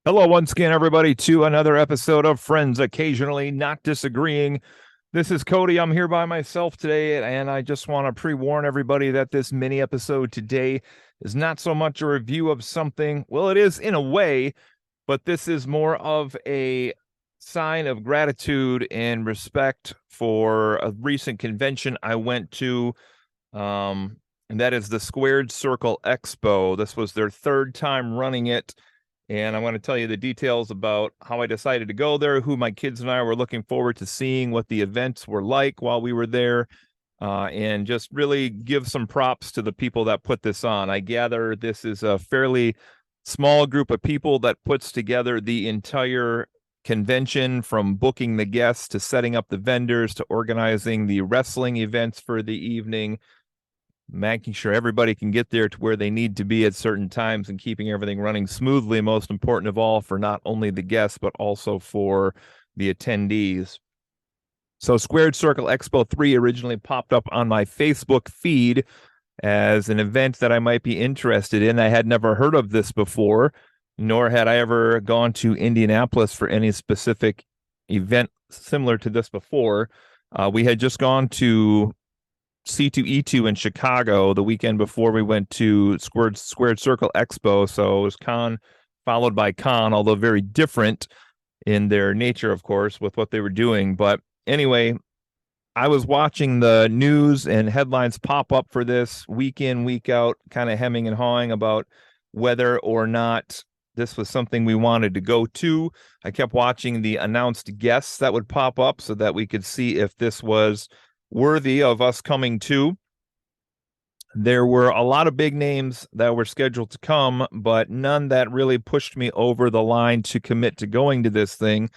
Hello, once again, everybody, to another episode of Friends Occasionally Not Disagreeing. This is Cody. I'm here by myself today, and I just want to pre-warn everybody that this mini episode today is not so much a review of something. Well, it is in a way, but this is more of a sign of gratitude and respect for a recent convention I went to, and that is the Squared Circle Expo. This was their third time running it. And I'm going to tell you the details about how I decided to go there, who my kids and I were looking forward to seeing, what the events were like while we were there, and just really give some props to the people that put this on. I gather this is a fairly small group of people that puts together the entire convention, from booking the guests to setting up the vendors to organizing the wrestling events for the evening, making sure everybody can get there to where they need to be at certain times and keeping everything running smoothly, most important of all for not only the guests, but also for the attendees. So Squared Circle Expo 3 originally popped up on my Facebook feed as an event that I might be interested in. I had never heard of this before, nor had I ever gone to Indianapolis for any specific event similar to this before. We had just gone to C2E2 in Chicago the weekend before we went to Squared Circle Expo. So it was con followed by con, although very different in their nature, of course, with what they were doing. But anyway, I was watching the news and headlines pop up for this week in, week out, kind of hemming and hawing about whether or not this was something we wanted to go to. I kept watching the announced guests that would pop up so that we could see if this was worthy of us coming to. There were a lot of big names that were scheduled to come, but none that really pushed me over the line to commit to going to this thing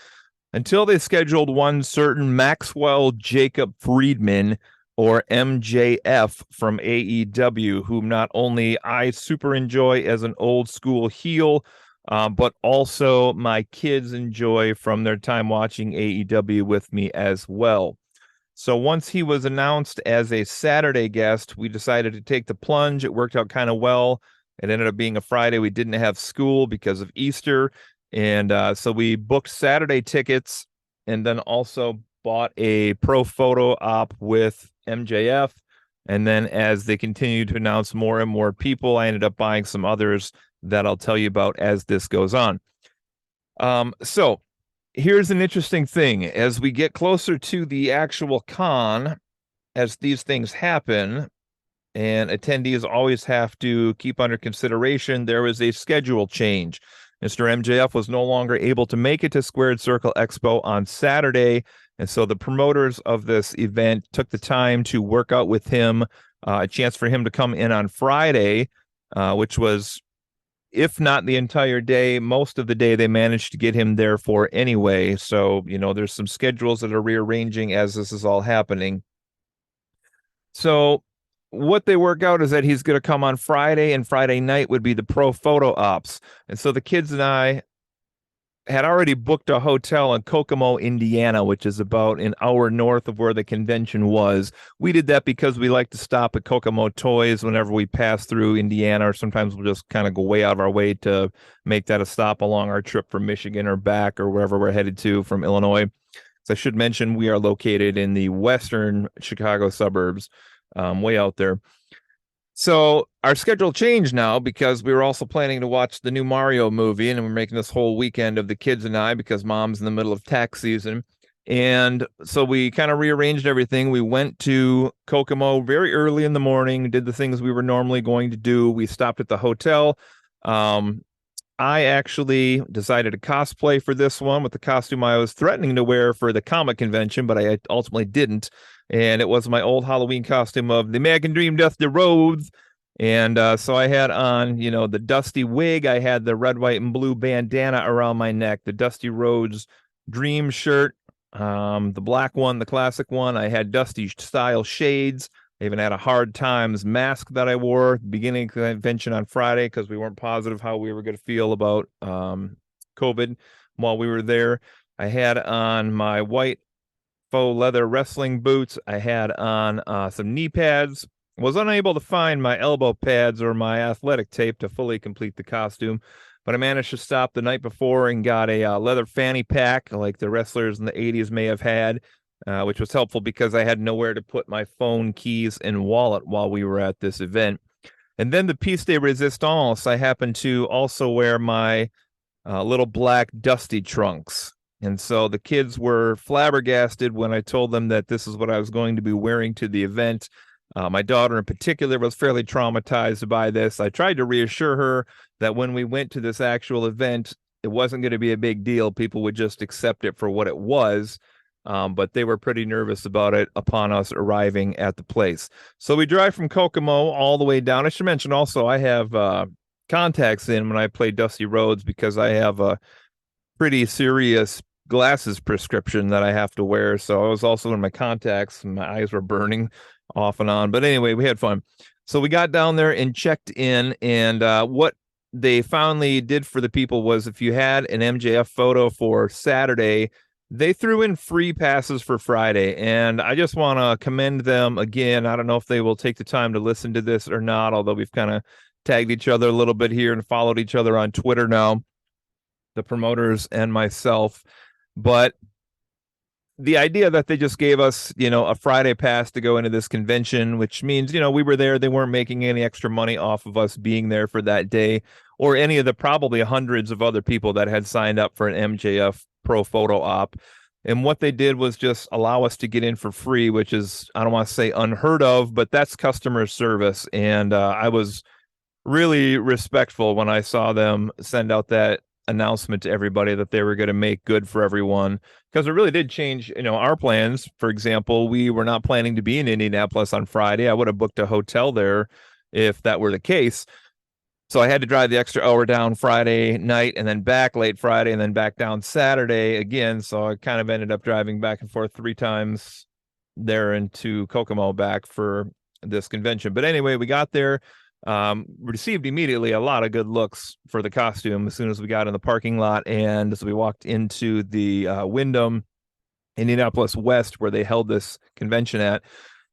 until they scheduled one certain Maxwell Jacob Friedman, or MJF, from AEW, whom not only I super enjoy as an old school heel, but also my kids enjoy from their time watching AEW with me as well. So once he was announced as a Saturday guest, we decided to take the plunge. It worked out kind of well. It ended up being a Friday. We didn't have school because of Easter. And so we booked Saturday tickets and then also bought a pro photo op with MJF. And then as they continued to announce more and more people, I ended up buying some others that I'll tell you about as this goes on. So here's an interesting thing. As we get closer to the actual con, as these things happen, and attendees always have to keep under consideration, there was a schedule change. Mr. MJF was no longer able to make it to Squared Circle Expo on Saturday, and so the promoters of this event took the time to work out with him a chance for him to come in on Friday, which was, if not the entire day, most of the day they managed to get him there for anyway. So, there's some schedules that are rearranging as this is all happening. So what they work out is that he's going to come on Friday, and Friday night would be the pro photo ops. And so the kids and I had already booked a hotel in Kokomo, Indiana, which is about an hour north of where the convention was. We did that because we like to stop at Kokomo Toys whenever we pass through Indiana, or sometimes we'll just kind of go way out of our way to make that a stop along our trip from Michigan or back or wherever we're headed to from Illinois. So I should mention we are located in the western Chicago suburbs, way out there. So our schedule changed now because we were also planning to watch the new Mario movie, and we're making this whole weekend of the kids and I because mom's in the middle of tax season. And so we kind of rearranged everything. We went to Kokomo very early in the morning, did the things we were normally going to do. We stopped at the hotel. I actually decided to cosplay for this one with the costume I was threatening to wear for the comic convention, but I ultimately didn't. And it was my old Halloween costume of the American Dream, Dusty Rhodes. And so I had on, the Dusty wig. I had the red, white, and blue bandana around my neck, the Dusty Rhodes Dream shirt, the black one, the classic one. I had Dusty style shades. I even had a Hard Times mask that I wore at the beginning of the convention on Friday because we weren't positive how we were going to feel about COVID while we were there. I had on my white faux leather wrestling boots. I had on some knee pads. Was unable to find my elbow pads or my athletic tape to fully complete the costume. but I managed to stop the night before and got a leather fanny pack like the wrestlers in the 80s may have had, which was helpful because I had nowhere to put my phone, keys, and wallet while we were at this event. And then the piece de resistance, I happened to also wear my little black dusty trunks. And so the kids were flabbergasted when I told them that this is what I was going to be wearing to the event. My daughter in particular was fairly traumatized by this. I tried to reassure her that when we went to this actual event, it wasn't going to be a big deal. People would just accept it for what it was. But they were pretty nervous about it upon us arriving at the place. So we drive from Kokomo all the way down. I should mention also, I have contacts in when I play Dusty Rhodes because I have a pretty serious glasses prescription that I have to wear. So I was also in my contacts and my eyes were burning off and on. But anyway, we had fun. So we got down there and checked in, and what they finally did for the people was if you had an MJF photo for Saturday, they threw in free passes for Friday. And I just want to commend them again. I don't know if they will take the time to listen to this or not, although we've kind of tagged each other a little bit here and followed each other on Twitter now, the promoters and myself. But the idea that they just gave us, a Friday pass to go into this convention, which means, we were there. They weren't making any extra money off of us being there for that day, or any of the probably hundreds of other people that had signed up for an MJF Pro Photo Op. And what they did was just allow us to get in for free, which is, I don't want to say unheard of, but that's customer service. And I was really respectful when I saw them send out that announcement to everybody that they were going to make good for everyone, because it really did change, our plans. For example, we were not planning to be in Indianapolis on Friday. I would have booked a hotel there if that were the case. So I had to drive the extra hour down Friday night and then back late Friday and then back down Saturday again. So I kind of ended up driving back and forth 3 times there into Kokomo back for this convention. But anyway, we got there, received immediately a lot of good looks for the costume as soon as we got in the parking lot. And as we walked into the Wyndham Indianapolis West, where they held this convention at.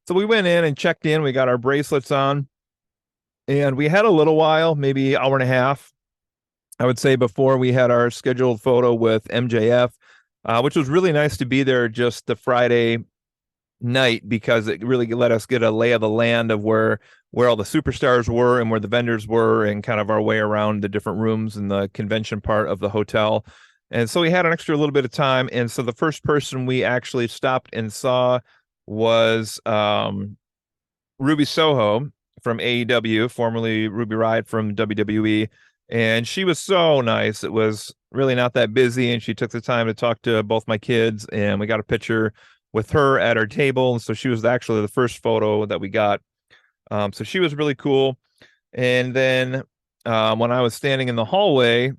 So we went in and checked in. We got our bracelets on. And we had a little while, maybe hour and a half, I would say, before we had our scheduled photo with MJF, which was really nice to be there just the Friday night, because it really let us get a lay of the land of where all the superstars were and where the vendors were, and kind of our way around the different rooms in the convention part of the hotel. And so we had an extra little bit of time. And so the first person we actually stopped and saw was Ruby Soho from AEW, formerly Ruby Riott from WWE. And she was so nice. It was really not that busy. And she took the time to talk to both my kids, and we got a picture with her at our table. And so she was actually the first photo that we got. So she was really cool. And then when I was standing in the hallway,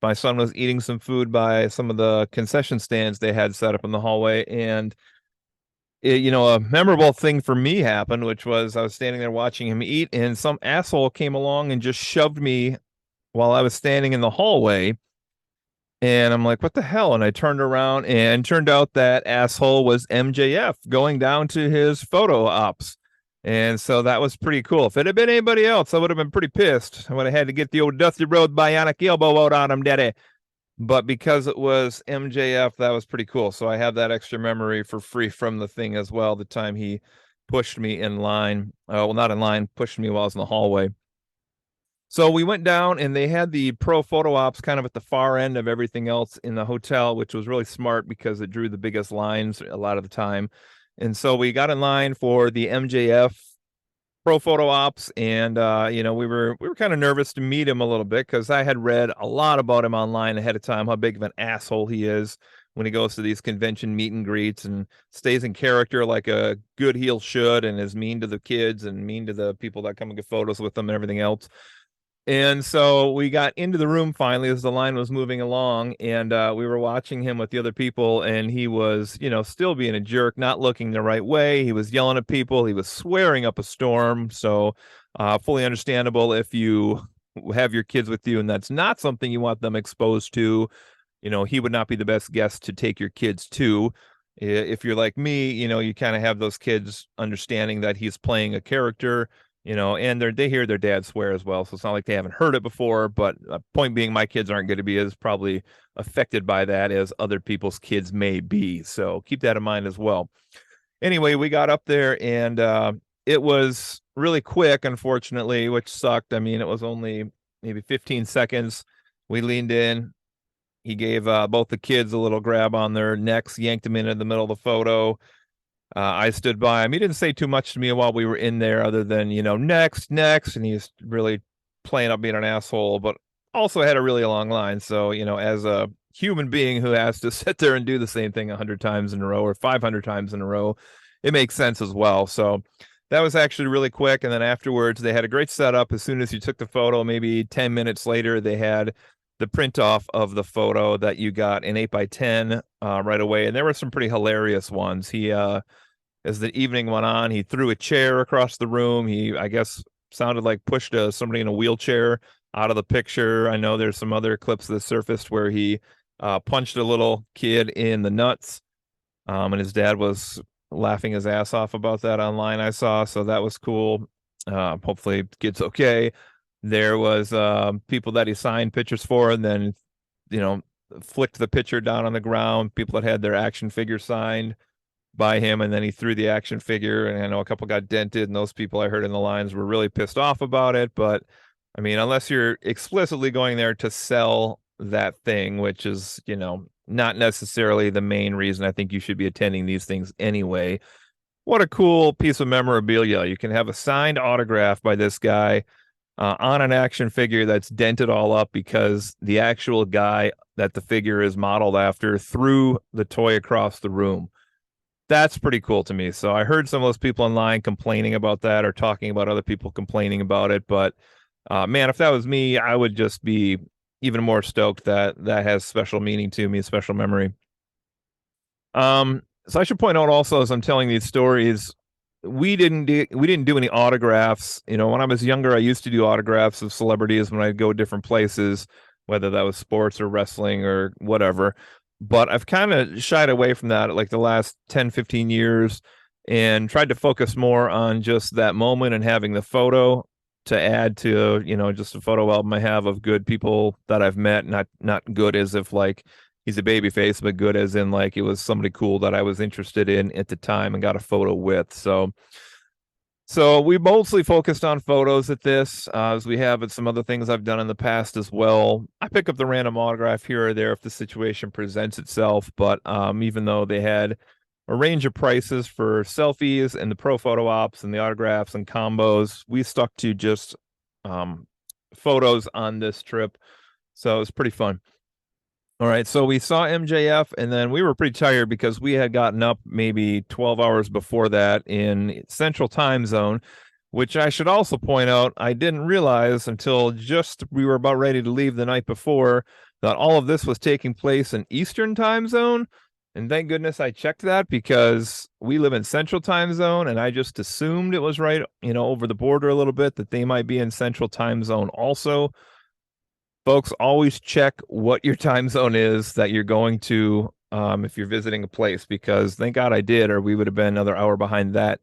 my son was eating some food by some of the concession stands they had set up in the hallway. And a memorable thing for me happened, which was I was standing there watching him eat, and some asshole came along and just shoved me while I was standing in the hallway. And I'm like, what the hell? And I turned around, and turned out that asshole was MJF going down to his photo ops. And so that was pretty cool. If it had been anybody else, I would have been pretty pissed. I would have had to get the old Dusty Rhodes bionic elbow out on him, daddy. But because it was MJF, that was pretty cool. So I have that extra memory for free from the thing as well. The time he pushed me in line. Well, not in line, pushed me while I was in the hallway. So we went down, and they had the pro photo ops kind of at the far end of everything else in the hotel, which was really smart because it drew the biggest lines a lot of the time. And so we got in line for the MJF pro photo ops, and we were kind of nervous to meet him a little bit, because I had read a lot about him online ahead of time, how big of an asshole he is when he goes to these convention meet and greets and stays in character like a good heel should, and is mean to the kids and mean to the people that come and get photos with them and everything else. And so we got into the room finally as the line was moving along, and we were watching him with the other people, and he was, still being a jerk, not looking the right way. He was yelling at people. He was swearing up a storm. So fully understandable if you have your kids with you and that's not something you want them exposed to. He would not be the best guest to take your kids to. If you're like me, you kind of have those kids understanding that he's playing a character. and they hear their dad swear as well. So it's not like they haven't heard it before, but point being, my kids aren't going to be as probably affected by that as other people's kids may be. So keep that in mind as well. Anyway, we got up there and it was really quick, unfortunately, which sucked. I mean, it was only maybe 15 seconds. We leaned in. He gave both the kids a little grab on their necks, yanked them into the middle of the photo. I stood by him. He didn't say too much to me while we were in there other than, next, next. And he's really playing up being an asshole, but also had a really long line. So, as a human being who has to sit there and do the same thing 100 times in a row or 500 times in a row, it makes sense as well. So that was actually really quick. And then afterwards, they had a great setup. As soon as you took the photo, maybe 10 minutes later, they had the print off of the photo that you got in 8x10 right away. And there were some pretty hilarious ones. He, as the evening went on, he threw a chair across the room. He, I guess, sounded like pushed somebody in a wheelchair out of the picture. I know there's some other clips that surfaced where he punched a little kid in the nuts. And his dad was laughing his ass off about that online, I saw. So that was cool. Hopefully the kid's okay. There was people that he signed pictures for and then, flicked the picture down on the ground. People that had their action figure signed by him, and then he threw the action figure, and I know a couple got dented, and those people I heard in the lines were really pissed off about it. But I mean, unless you're explicitly going there to sell that thing, which is, not necessarily the main reason I think you should be attending these things anyway. What a cool piece of memorabilia. You can have a signed autograph by this guy on an action figure that's dented all up because the actual guy that the figure is modeled after threw the toy across the room. That's pretty cool to me. So I heard some of those people online complaining about that or talking about other people complaining about it. But man, if that was me, I would just be even more stoked that that has special meaning to me, special memory. So I should point out also, as I'm telling these stories, we didn't do any autographs. When I was younger, I used to do autographs of celebrities when I go different places, whether that was sports or wrestling or whatever. But I've kind of shied away from that like the last 10, 15 years and tried to focus more on just that moment and having the photo to add to, just a photo album I have of good people that I've met. Not good as if like he's a baby face, but good as in like it was somebody cool that I was interested in at the time and got a photo with. So we mostly focused on photos at this, as we have at some other things I've done in the past as well. I pick up the random autograph here or there if the situation presents itself, but even though they had a range of prices for selfies and the pro photo ops and the autographs and combos, we stuck to just photos on this trip. So it was pretty fun. All right, so we saw MJF, and then we were pretty tired because we had gotten up maybe 12 hours before that in Central Time Zone, which I should also point out, I didn't realize until just we were about ready to leave the night before that all of this was taking place in Eastern Time Zone. And thank goodness I checked that because we live in Central Time Zone, and I just assumed it was right, over the border a little bit, that they might be in Central Time Zone also. Folks, always check what your time zone is that you're going to if you're visiting a place, because thank God I did, or we would have been another hour behind that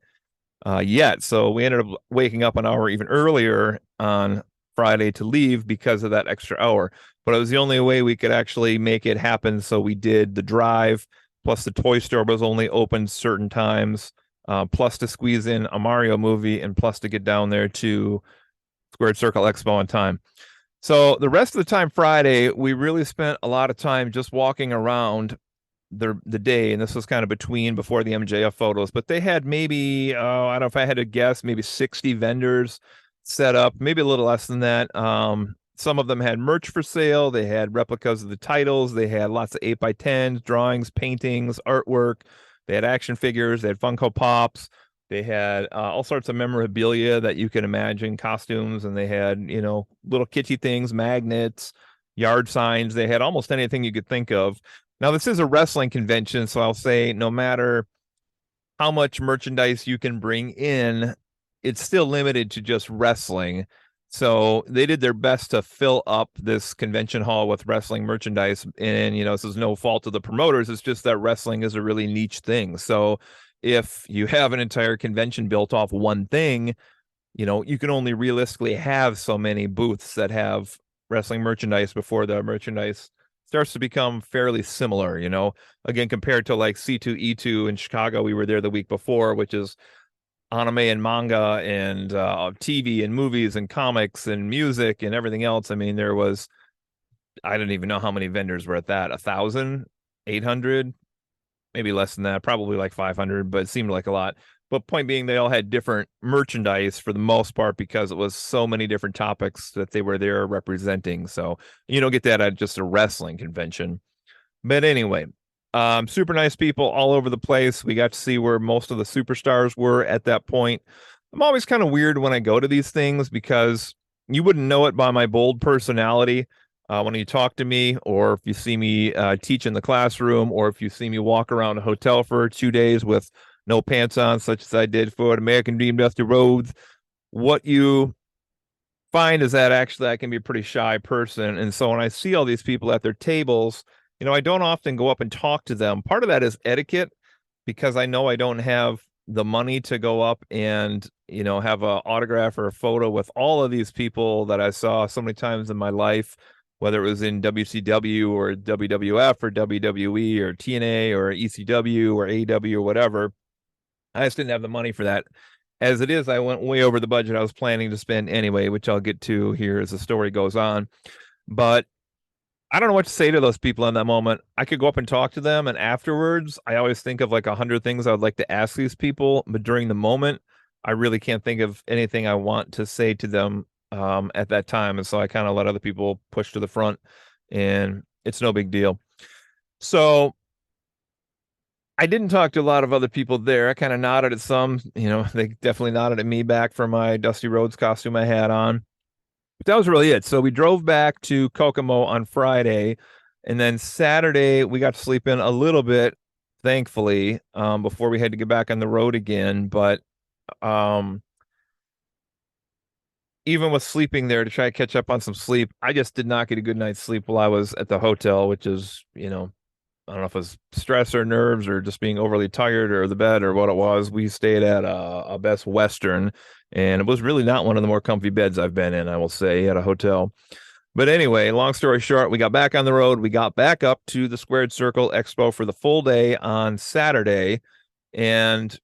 yet. So we ended up waking up an hour even earlier on Friday to leave because of that extra hour. But it was the only way we could actually make it happen. So we did the drive, plus the toy store was only open certain times, plus to squeeze in a Mario movie, and plus to get down there to Squared Circle Expo on time. So the rest of the time Friday, we really spent a lot of time just walking around the day, and this was kind of before the MJF photos, but they had maybe, I don't know if I had to guess, maybe 60 vendors set up, maybe a little less than that. Some of them had merch for sale. They had replicas of the titles. They had lots of 8x10s, drawings, paintings, artwork. They had action figures. They had Funko Pops. They had all sorts of memorabilia that you can imagine, costumes, and they had, little kitschy things, magnets, yard signs. They had almost anything you could think of. Now, this is a wrestling convention, so I'll say no matter how much merchandise you can bring in, it's still limited to just wrestling. So they did their best to fill up this convention hall with wrestling merchandise. And, this is no fault of the promoters. It's just that wrestling is a really niche thing. So if you have an entire convention built off one thing, you can only realistically have so many booths that have wrestling merchandise before the merchandise starts to become fairly similar, again, compared to like C2E2 in Chicago. We were there the week before, which is anime and manga and TV and movies and comics and music and everything else. I mean, I don't even know how many vendors were at that. 1,000, 800, maybe less than that, probably like 500, but it seemed like a lot. But point being, they all had different merchandise for the most part because it was so many different topics that they were there representing. So you don't get that at just a wrestling convention. But anyway, super nice people all over the place. We got to see where most of the superstars were at that point. I'm always kind of weird when I go to these things because you wouldn't know it by my bold personality when you talk to me, or if you see me teach in the classroom, or if you see me walk around a hotel for 2 days with no pants on, such as I did for an American Dream Dusty Rhodes. What you find is that actually I can be a pretty shy person. And so when I see all these people at their tables, I don't often go up and talk to them. Part of that is etiquette because I know I don't have the money to go up and, have an autograph or a photo with all of these people that I saw so many times in my life, whether it was in WCW or WWF or WWE or TNA or ECW or AEW or whatever. I just didn't have the money for that. As it is, I went way over the budget I was planning to spend anyway, which I'll get to here as the story goes on. But I don't know what to say to those people in that moment. I could go up and talk to them, and afterwards, I always think of like 100 things I would like to ask these people. But during the moment, I really can't think of anything I want to say to them at that time. And so I kind of let other people push to the front, and it's no big deal. So I didn't talk to a lot of other people there. I kind of nodded at some, they definitely nodded at me back for my Dusty Rhodes costume I had on. But that was really it. So we drove back to Kokomo on Friday, and then Saturday we got to sleep in a little bit, thankfully, before we had to get back on the road again. But even with sleeping there to try to catch up on some sleep, I just did not get a good night's sleep while I was at the hotel, which is, I don't know if it was stress or nerves or just being overly tired or the bed or what it was. We stayed at a Best Western, and it was really not one of the more comfy beds I've been in, I will say, at a hotel. But anyway, long story short, we got back on the road. We got back up to the Squared Circle Expo for the full day on Saturday, and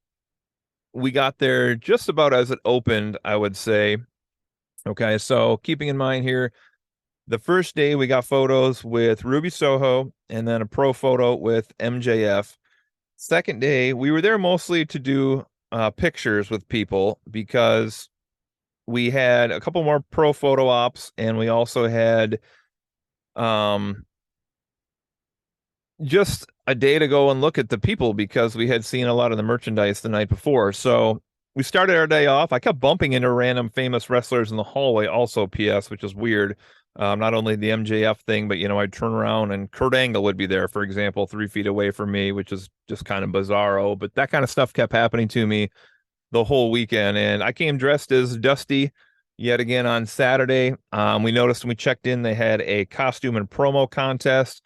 we got there just about as it opened, I would say. Okay, so keeping in mind here, the first day we got photos with Ruby Soho and then a pro photo with MJF. Second day, we were there mostly to do pictures with people because we had a couple more pro photo ops, and we also had just a day to go and look at the people because we had seen a lot of the merchandise the night before. So we started our day off. I kept bumping into random famous wrestlers in the hallway also, PS, which is weird. Not only the MJF thing, but, I'd turn around and Kurt Angle would be there, for example, 3 feet away from me, which is just kind of bizarro. But that kind of stuff kept happening to me the whole weekend. And I came dressed as Dusty yet again on Saturday. We noticed when we checked in, they had a costume and promo contest.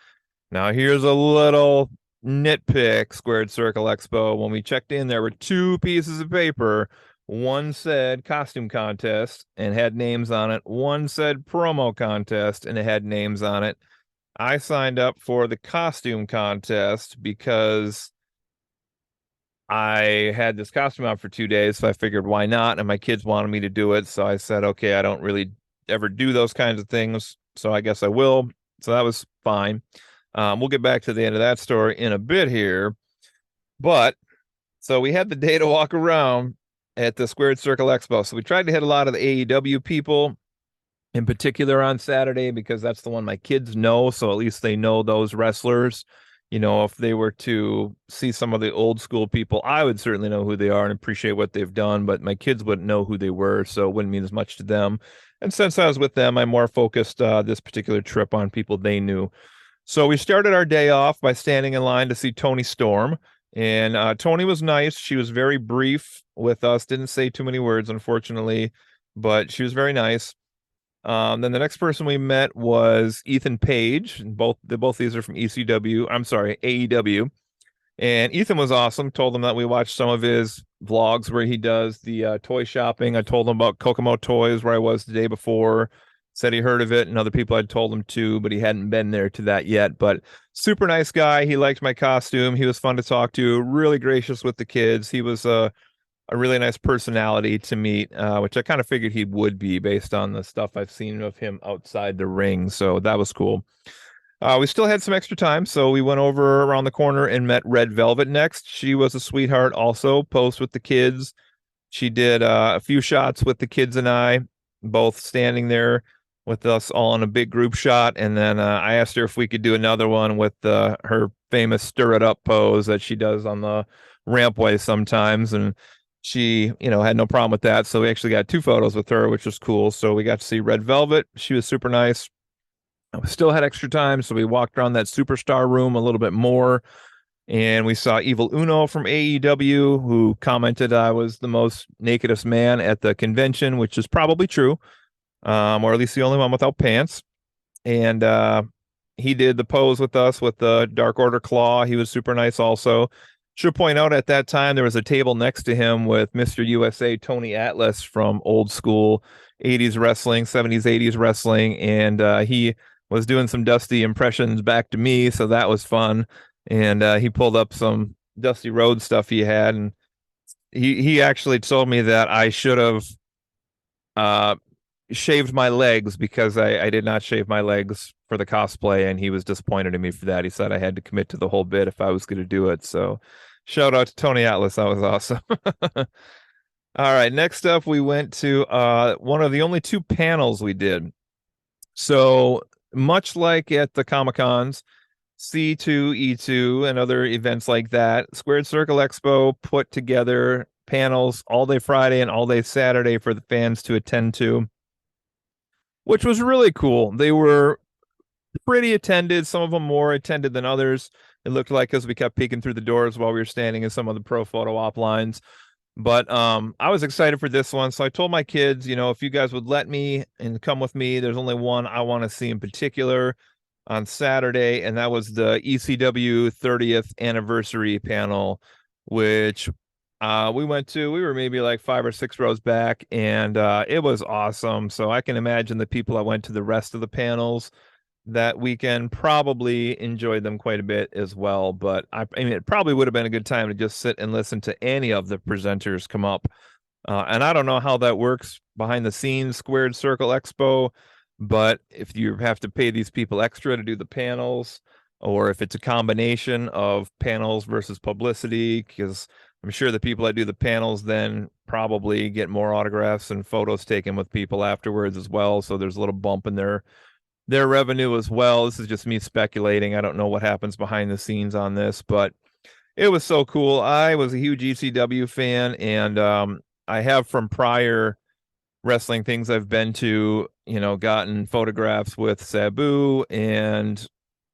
Now, here's a little nitpick, Squared Circle Expo. When we checked in, there were 2 pieces of paper. One said costume contest and had names on it. One said promo contest and it had names on it. I signed up for the costume contest because I had this costume out for 2 days, so I figured why not? And my kids wanted me to do it, so I said, okay, I don't really ever do those kinds of things, so I guess I will. So that was fine. We'll get back to the end of that story in a bit here. But so we had the day to walk around at the Squared Circle Expo. So we tried to hit a lot of the AEW people in particular on Saturday because that's the one my kids know. So at least they know those wrestlers. If they were to see some of the old school people, I would certainly know who they are and appreciate what they've done, but my kids wouldn't know who they were, so it wouldn't mean as much to them. And since I was with them, I more focused this particular trip on people they knew. So we started our day off by standing in line to see Toni Storm. And Toni was nice. She was very brief with us, didn't say too many words, unfortunately, but she was very nice. Then the next person we met was Ethan Page. Both these are from ECW. I'm sorry, AEW. And Ethan was awesome. Told him that we watched some of his vlogs where he does the toy shopping. I told him about Kokomo Toys where I was the day before. Said he heard of it, and other people had told him too, but he hadn't been there to that yet. But super nice guy. He liked my costume. He was fun to talk to. Really gracious with the kids. He was a really nice personality to meet, which I kind of figured he would be based on the stuff I've seen of him outside the ring. So that was cool. We still had some extra time, so we went over around the corner and met Red Velvet next. She was a sweetheart also, posed with the kids. She did a few shots with the kids and I, both standing there with us all in a big group shot. And then I asked her if we could do another one with her famous stir it up pose that she does on the rampway sometimes. And she, had no problem with that. So we actually got 2 photos with her, which was cool. So we got to see Red Velvet. She was super nice. We still had extra time, so we walked around that superstar room a little bit more, and we saw Evil Uno from AEW, who commented I was the most nakedest man at the convention, which is probably true, or at least the only one without pants. And he did the pose with us with the Dark Order claw. He was super nice also. Should point out at that time there was a table next to him with Mr. USA Tony Atlas from old school 80s wrestling, 70s, 80s wrestling, and he was doing some Dusty impressions back to me, so that was fun. And he pulled up some Dusty Rhodes stuff he had, and he actually told me that I should have shaved my legs because I did not shave my legs for the cosplay, and he was disappointed in me for that. He said I had to commit to the whole bit if I was going to do it. So shout out to Tony Atlas. That was awesome. All right. Next up, we went to one of the only 2 panels we did. So much like at the Comic-Cons, C2E2 and other events like that, Squared Circle Expo put together panels all day Friday and all day Saturday for the fans to attend to, which was really cool. They were pretty attended, some of them more attended than others. It looked like as we kept peeking through the doors while we were standing in some of the pro photo op lines. But I was excited for this one. So I told my kids, if you guys would let me and come with me, there's only one I want to see in particular on Saturday, and that was the ECW 30th anniversary panel, which we went to. We were maybe like 5 or 6 rows back, and it was awesome. So I can imagine the people that went to the rest of the panels that weekend probably enjoyed them quite a bit as well. But I mean, it probably would have been a good time to just sit and listen to any of the presenters come up. And I don't know how that works behind the scenes, Squared Circle Expo, but if you have to pay these people extra to do the panels, or if it's a combination of panels versus publicity, because I'm sure the people that do the panels then probably get more autographs and photos taken with people afterwards as well. So there's a little bump in their revenue as well. This is just me speculating. I don't know what happens behind the scenes on this, but it was so cool. I was a huge ECW fan, and I have from prior wrestling things I've been to, gotten photographs with Sabu and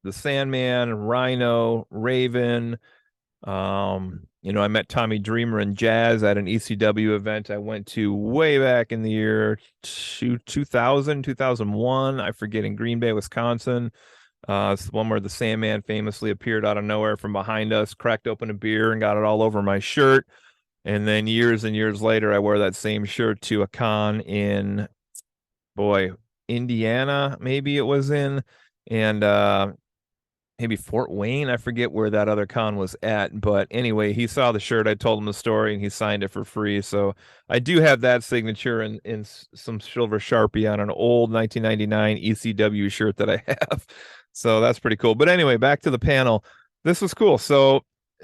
the Sandman, Rhino, Raven. I met Tommy Dreamer and Jazz at an ECW event I went to way back in the year 2000, 2001. I forget, in Green Bay, Wisconsin. It's the one where the Sandman famously appeared out of nowhere from behind us, cracked open a beer, and got it all over my shirt. And then years and years later, I wore that same shirt to a con in, Indiana, maybe it was in, and maybe Fort Wayne. I forget where that other con was at, but anyway, he saw the shirt. I told him the story, and he signed it for free. So I do have that signature in some silver Sharpie on an old 1999 ECW shirt that I have. So that's pretty cool. But anyway, back to the panel. This was cool. So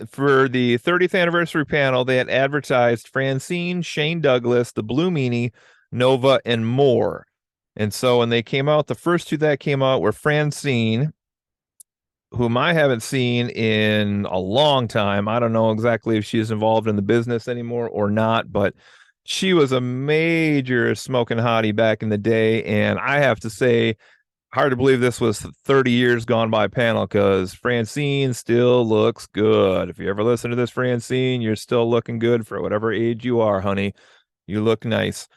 for the 30th anniversary panel, they had advertised Francine, Shane Douglas, the Blue Meanie, Nova, and more. And so when they came out, the first 2 that came out were Francine, whom I haven't seen in a long time. I don't know exactly if she's involved in the business anymore or not, but she was a major smoking hottie back in the day. And I have to say, hard to believe this was 30 years gone by panel, because Francine still looks good. If you ever listen to this, Francine, you're still looking good for whatever age you are, honey. You look nice.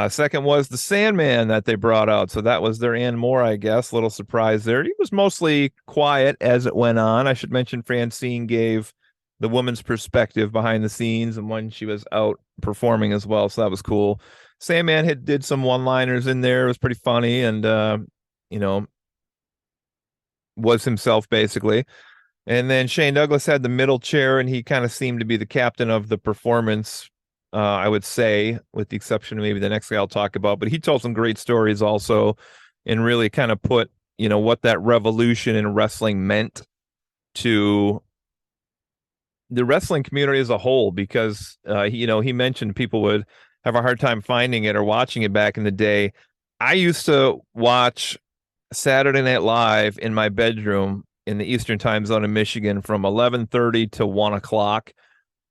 Second was the Sandman that they brought out. So that was their and more, I guess. Little surprise there. He was mostly quiet as it went on. I should mention Francine gave the woman's perspective behind the scenes and when she was out performing as well. So that was cool. Sandman did some one-liners in there. It was pretty funny, and you know, was himself basically. And then Shane Douglas had the middle chair, and he kind of seemed to be the captain of the performance, I would say, with the exception of maybe the next guy I'll talk about. But he told some great stories also, and really kind of put, what that revolution in wrestling meant to the wrestling community as a whole, because, he mentioned people would have a hard time finding it or watching it back in the day. I used to watch Saturday Night Live in my bedroom in the Eastern time zone in Michigan from 11:30 to 1 o'clock.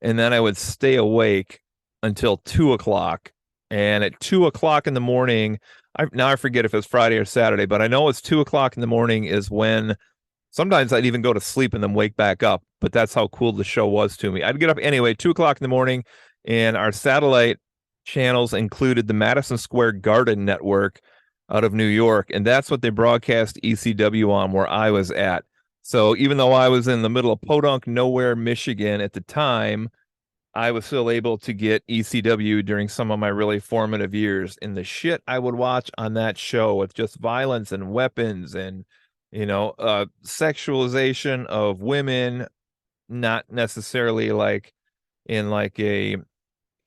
And then I would stay awake until 2 o'clock. And at 2 o'clock in the morning, now I forget if it's Friday or Saturday, but I know it's 2 o'clock in the morning is when sometimes I'd even go to sleep and then wake back up. But that's how cool the show was to me. I'd get up anyway, 2 o'clock in the morning, and our satellite channels included the Madison Square Garden Network out of New York. And that's what they broadcast ECW on, where I was at. So even though I was in the middle of Podunk, nowhere, Michigan at the time, I was still able to get ECW during some of my really formative years. And the shit I would watch on that show with just violence and weapons and, sexualization of women, not necessarily like in like a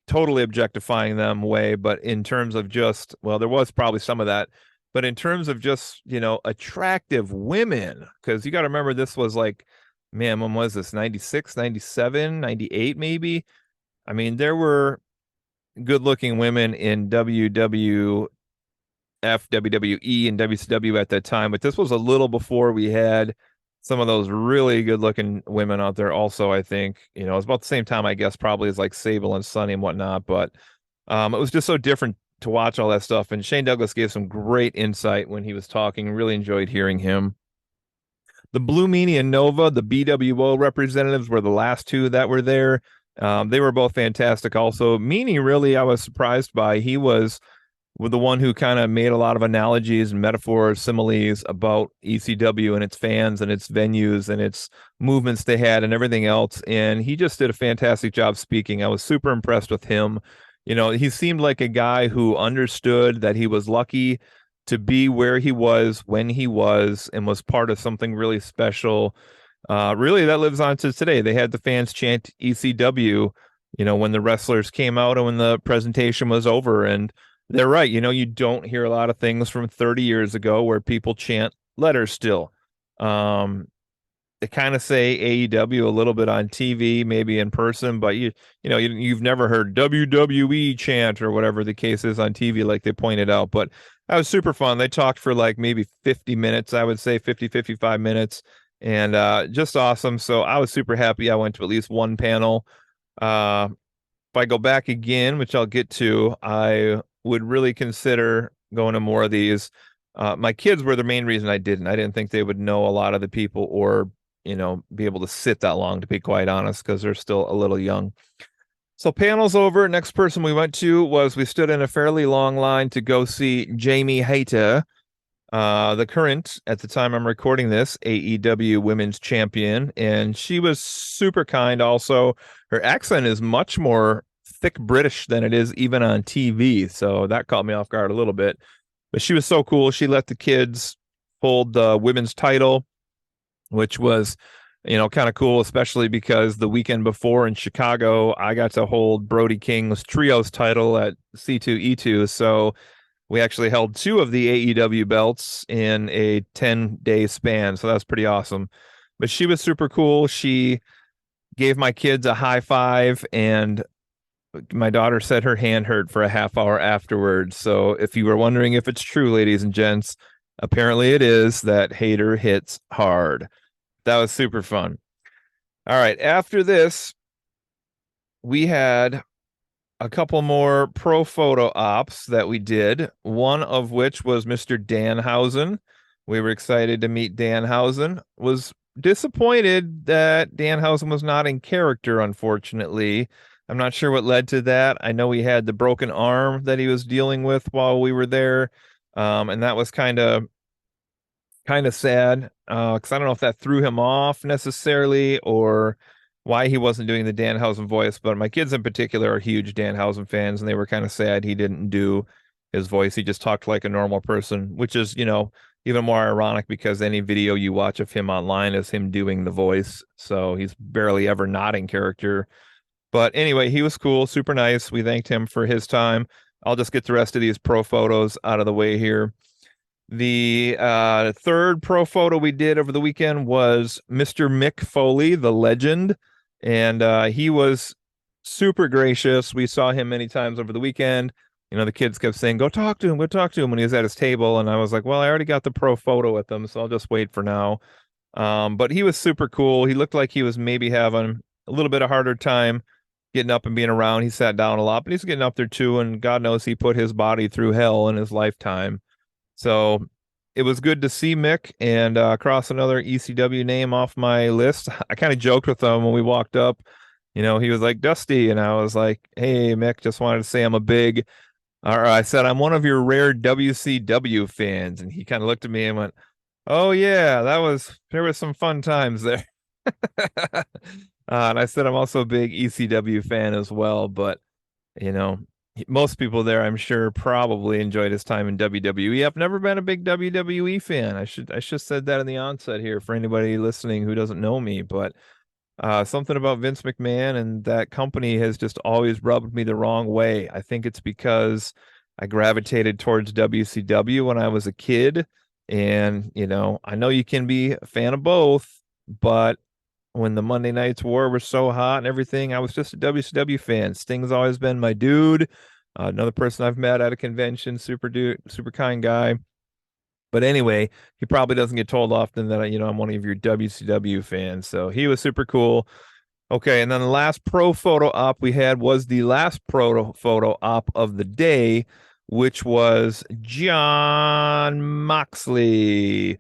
totally objectifying them way, but in terms of just, well, there was probably some of that, but in terms of just, attractive women, because you got to remember this was like, man, when was this? 96, 97, 98, maybe? I mean, there were good looking women in WWF, WWE, and WCW at that time, but this was a little before we had some of those really good looking women out there also. I think, it was about the same time, I guess, probably as like Sable and Sunny and whatnot, but it was just so different to watch all that stuff. And Shane Douglas gave some great insight when he was talking. Really enjoyed hearing him. The Blue Meanie and Nova, the BWO representatives, were the last two that were there. They were both fantastic also. Meanie, really, I was surprised by. He was the one who kind of made a lot of analogies and metaphors, similes about ECW and its fans and its venues and its movements they had and everything else. And he just did a fantastic job speaking. I was super impressed with him. He seemed like a guy who understood that he was lucky to be where he was when he was and was part of something really special. Really, that lives on to today. They had the fans chant ECW, when the wrestlers came out and when the presentation was over. And they're right. You don't hear a lot of things from 30 years ago where people chant letters still. They kind of say AEW a little bit on TV, maybe in person, but you've never heard WWE chant or whatever the case is on TV, like they pointed out. But that was super fun. They talked for like maybe 50 minutes, I would say 50, 55 minutes, and just awesome. So I was super happy. I went to at least one panel. If I go back again, which I'll get to, I would really consider going to more of these. My kids were the main reason I didn't. I didn't think they would know a lot of the people or be able to sit that long, to be quite honest, because they're still a little young. So panels over. Next person we went to we stood in a fairly long line to go see Jamie Hayter, the current, at the time I'm recording this, AEW Women's Champion. And she was super kind also. Her accent is much more thick British than it is even on TV. So that caught me off guard a little bit. But she was so cool. She let the kids hold the women's title, which was, kind of cool, especially because the weekend before in Chicago, I got to hold Brody King's trios title at C2E2. So we actually held two of the AEW belts in a 10-day span. So that's pretty awesome. But she was super cool. She gave my kids a high five, and my daughter said her hand hurt for a half hour afterwards. So if you were wondering if it's true, ladies and gents, apparently it is that Hater hits hard. That was super fun. All right. After this, we had a couple more pro photo ops that we did, one of which was Mr. Danhausen. We were excited to meet Danhausen. Was disappointed that Danhausen was not in character, unfortunately. I'm not sure what led to that. I know he had the broken arm that he was dealing with while we were there. And that was kind of sad, because I don't know if that threw him off necessarily, or why he wasn't doing the Danhausen voice, but my kids in particular are huge Danhausen fans, and they were kind of sad he didn't do his voice. He just talked like a normal person, which is, even more ironic because any video you watch of him online is him doing the voice. So he's barely ever not in character. But anyway, he was cool, super nice. We thanked him for his time. I'll just get the rest of these pro photos out of the way here. The third pro photo we did over the weekend was Mr. Mick Foley, the legend. And he was super gracious. We saw him many times over the weekend. The kids kept saying, go talk to him, go talk to him when he was at his table. And I was like, well, I already got the pro photo with him, so I'll just wait for now. But he was super cool. He looked like he was maybe having a little bit of harder time getting up and being around. He sat down a lot, but he's getting up there too. And God knows he put his body through hell in his lifetime. So it was good to see Mick and cross another ECW name off my list. I kind of joked with him when we walked up. He was like, Dusty. And I was like, hey, Mick, just wanted to say I said, I'm one of your rare WCW fans. And he kind of looked at me and went, oh, yeah, there was some fun times there. And I said, I'm also a big ECW fan as well. But, most people there, I'm sure, probably enjoyed his time in WWE. I've never been a big WWE fan. I should have said that in the onset here for anybody listening who doesn't know me. But something about Vince McMahon and that company has just always rubbed me the wrong way. I think it's because I gravitated towards WCW when I was a kid. And, I know you can be a fan of both, but when the Monday Nights War was so hot and everything, I was just a WCW fan. Sting's always been my dude. Another person I've met at a convention, super dude, super kind guy. But anyway, he probably doesn't get told often that I'm one of your WCW fans. So he was super cool. Okay, and then the last pro photo op we had was the last pro photo op of the day, which was Jon Moxley.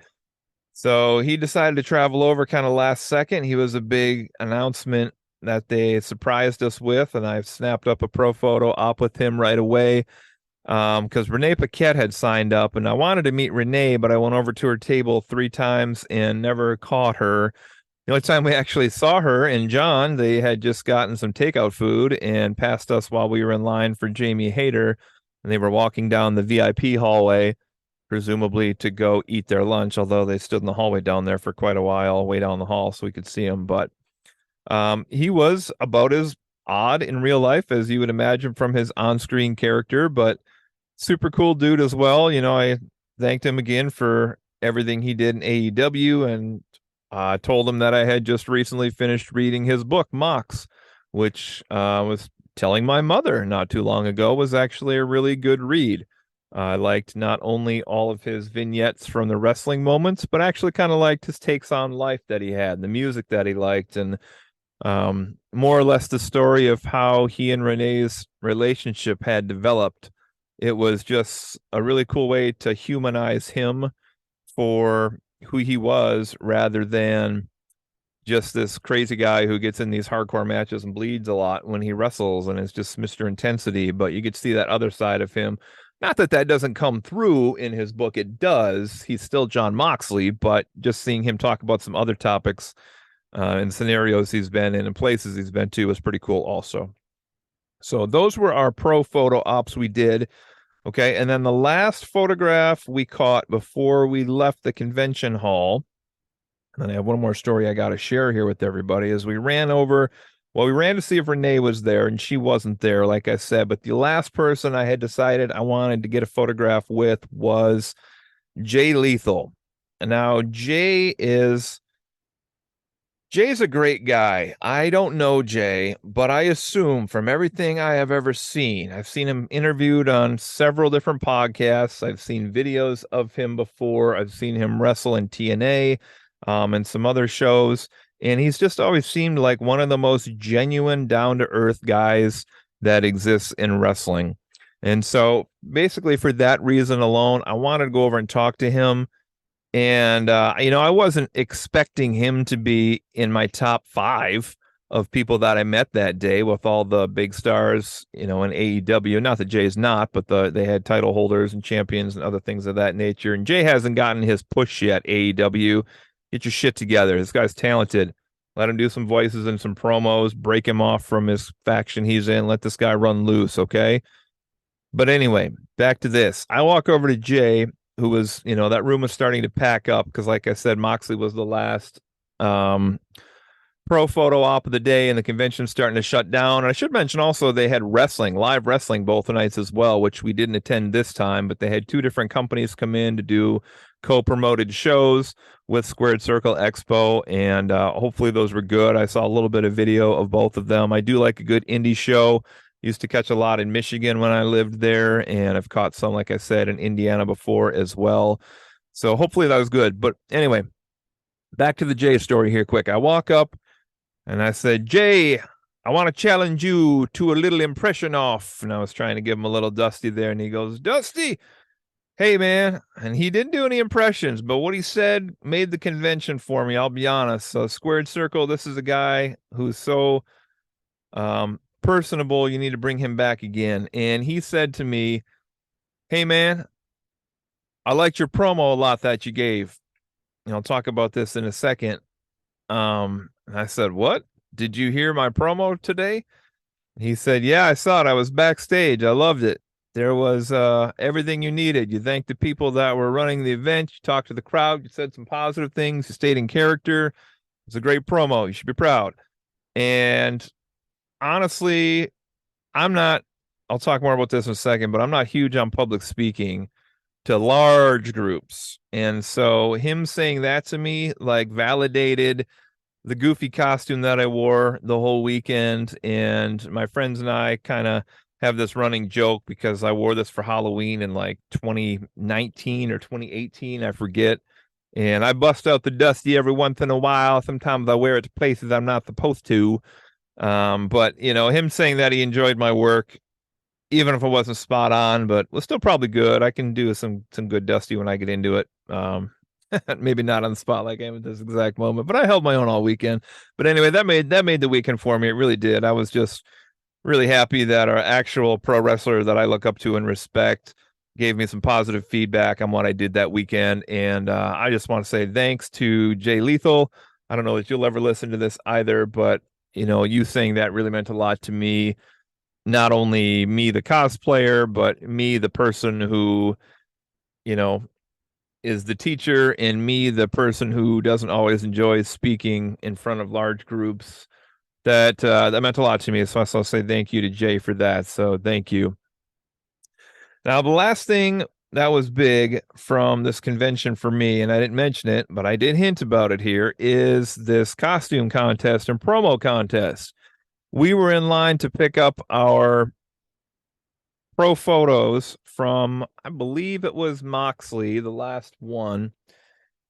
So he decided to travel over kind of last second. He was a big announcement that they surprised us with, and I've snapped up a pro photo op with him right away because Renee Paquette had signed up, and I wanted to meet Renee, but I went over to her table 3 times and never caught her. The only time we actually saw her and John, they had just gotten some takeout food and passed us while we were in line for Jamie Hayter, and they were walking down the VIP hallway, presumably to go eat their lunch, although they stood in the hallway down there for quite a while, way down the hall, so we could see him. But he was about as odd in real life as you would imagine from his on-screen character, but super cool dude as well. I thanked him again for everything he did in AEW and told him that I had just recently finished reading his book, Mox, which was telling my mother not too long ago was actually a really good read. I liked not only all of his vignettes from the wrestling moments, but actually kind of liked his takes on life that he had, the music that he liked, and more or less the story of how he and Renee's relationship had developed. It was just a really cool way to humanize him for who he was rather than just this crazy guy who gets in these hardcore matches and bleeds a lot when he wrestles and is just Mr. Intensity. But you get to see that other side of him. Not that that doesn't come through in his book. It does. He's still Jon Moxley, but just seeing him talk about some other topics and scenarios he's been in and places he's been to was pretty cool also. So those were our pro photo ops we did. Okay. And then the last photograph we caught before we left the convention hall, and I have one more story I got to share here with everybody, is we ran to see if Renee was there, and she wasn't there, like I said. But the last person I had decided I wanted to get a photograph with was Jay Lethal. And now Jay's a great guy. I don't know Jay, but I assume from everything I have ever seen, I've seen him interviewed on several different podcasts. I've seen videos of him before. I've seen him wrestle in TNA and some other shows. And he's just always seemed like one of the most genuine, down-to-earth guys that exists in wrestling. And so basically for that reason alone, I wanted to go over and talk to him. And, I wasn't expecting him to be in my top 5 of people that I met that day with all the big stars, in AEW. Not that Jay's not, but they had title holders and champions and other things of that nature. And Jay hasn't gotten his push yet, AEW. Get your shit together. This guy's talented. Let him do some voices and some promos, break him off from his faction he's in, let this guy run loose, okay? But anyway, back to this. I walk over to Jay, who was, that room was starting to pack up because, like I said, Moxley was the last um, pro photo op of the day, and the convention's starting to shut down. And I should mention also they had wrestling, live wrestling, both nights as well, which we didn't attend this time, but they had two different companies come in to do co-promoted shows with Squared Circle Expo, and hopefully those were good. I saw a little bit of video of both of them. I do like a good indie show. Used to catch a lot in Michigan when I lived there, and I've caught some, like I said, in Indiana before as well. So hopefully that was good. But anyway, back to the Jay story here quick. I walk up and I said, Jay, I want to challenge you to a little impression off. And I was trying to give him a little Dusty there. And he goes, Dusty, hey, man. And he didn't do any impressions, but what he said made the convention for me. I'll be honest. So Squared Circle, this is a guy who's so personable. You need to bring him back again. And he said to me, hey, man, I liked your promo a lot that you gave. And I'll talk about this in a second. And I said, what? Did you hear my promo today? He said, yeah, I saw it. I was backstage. I loved it. There was everything you needed. You thanked the people that were running the event. You talked to the crowd. You said some positive things. You stayed in character. It's a great promo. You should be proud. And honestly, I'll talk more about this in a second, but I'm not huge on public speaking to large groups. And so him saying that to me, like, validated the goofy costume that I wore the whole weekend. And my friends and I kind of have this running joke because I wore this for Halloween in like 2019 or 2018, I forget. And I bust out the Dusty every once in a while. Sometimes I wear it to places I'm not supposed to. But him saying that he enjoyed my work, even if it wasn't spot on, but was still probably good. I can do some good Dusty when I get into it. Maybe not on the spot like I am at this exact moment, but I held my own all weekend. But anyway, that made the weekend for me. It really did. I was just really happy that our actual pro wrestler that I look up to and respect gave me some positive feedback on what I did that weekend. And I just want to say thanks to Jay Lethal. I don't know that you'll ever listen to this either, but you saying that really meant a lot to me. Not only me, the cosplayer, but me, the person who, is the teacher, and me, the person who doesn't always enjoy speaking in front of large groups. That meant a lot to me. So I'll say thank you to Jay for that. So thank you. Now, the last thing that was big from this convention for me, and I didn't mention it, but I did hint about it here, is this costume contest and promo contest. We were in line to pick up our pro photos from, I believe it was Moxley, the last one.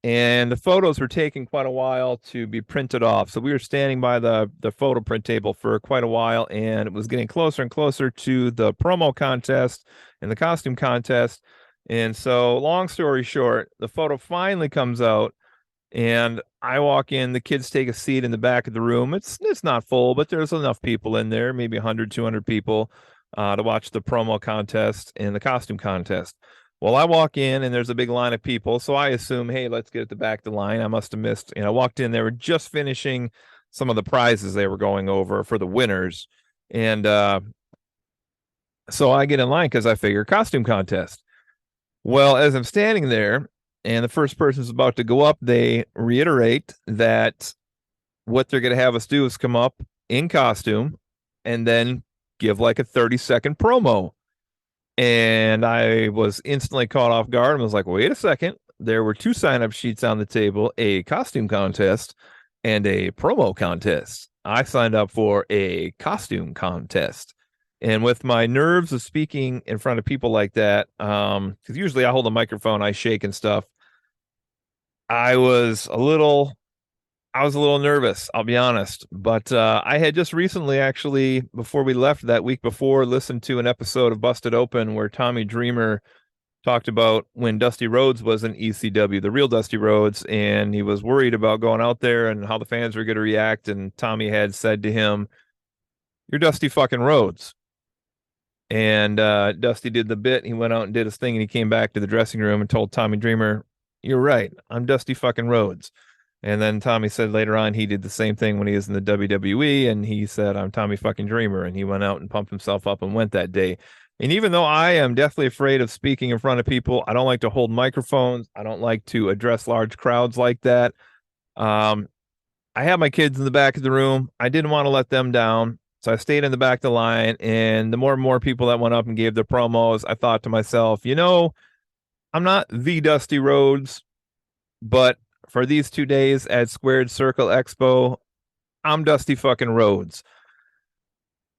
And the photos were taking quite a while to be printed off. So we were standing by the photo print table for quite a while, and it was getting closer and closer to the promo contest and the costume contest. And so, long story short, the photo finally comes out, and I walk in. The kids take a seat in the back of the room. It's not full, but there's enough people in there, maybe 100, 200 people, to watch the promo contest and the costume contest. Well, I walk in and there's a big line of people, so I assume, hey, let's get at the back of the line. I must have missed. I walked in, they were just finishing some of the prizes they were going over for the winners, and so I get in line because I figure costume contest. Well, as I'm standing there and the first person's about to go up, they reiterate that what they're going to have us do is come up in costume and then give like a 30-second promo. And I was instantly caught off guard and was like, wait a second. There were two sign-up sheets on the table, a costume contest and a promo contest. I signed up for a costume contest. And with my nerves of speaking in front of people like that, because usually I hold a microphone, I shake and stuff, I was a little nervous, I'll be honest. But I had just recently, actually, before we left that week before, listened to an episode of Busted Open where Tommy Dreamer talked about when Dusty Rhodes was in ECW, the real Dusty Rhodes, and he was worried about going out there and how the fans were going to react. And Tommy had said to him, "You're Dusty fucking Rhodes." And Dusty did the bit. He went out and did his thing, and he came back to the dressing room and told Tommy Dreamer, "You're right. I'm Dusty fucking Rhodes." And then Tommy said later on he did the same thing when he was in the WWE, and he said, "I'm Tommy fucking Dreamer," and he went out and pumped himself up and went that day. And even though I am definitely afraid of speaking in front of people, I don't like to hold microphones. I don't like to address large crowds like that. Um, I had my kids in the back of the room. I didn't want to let them down. So I stayed in the back of the line. And the more and more people that went up and gave their promos, I thought to myself, I'm not the Dusty Rhodes, but for these 2 days at Squared Circle Expo, I'm Dusty fucking Rhodes.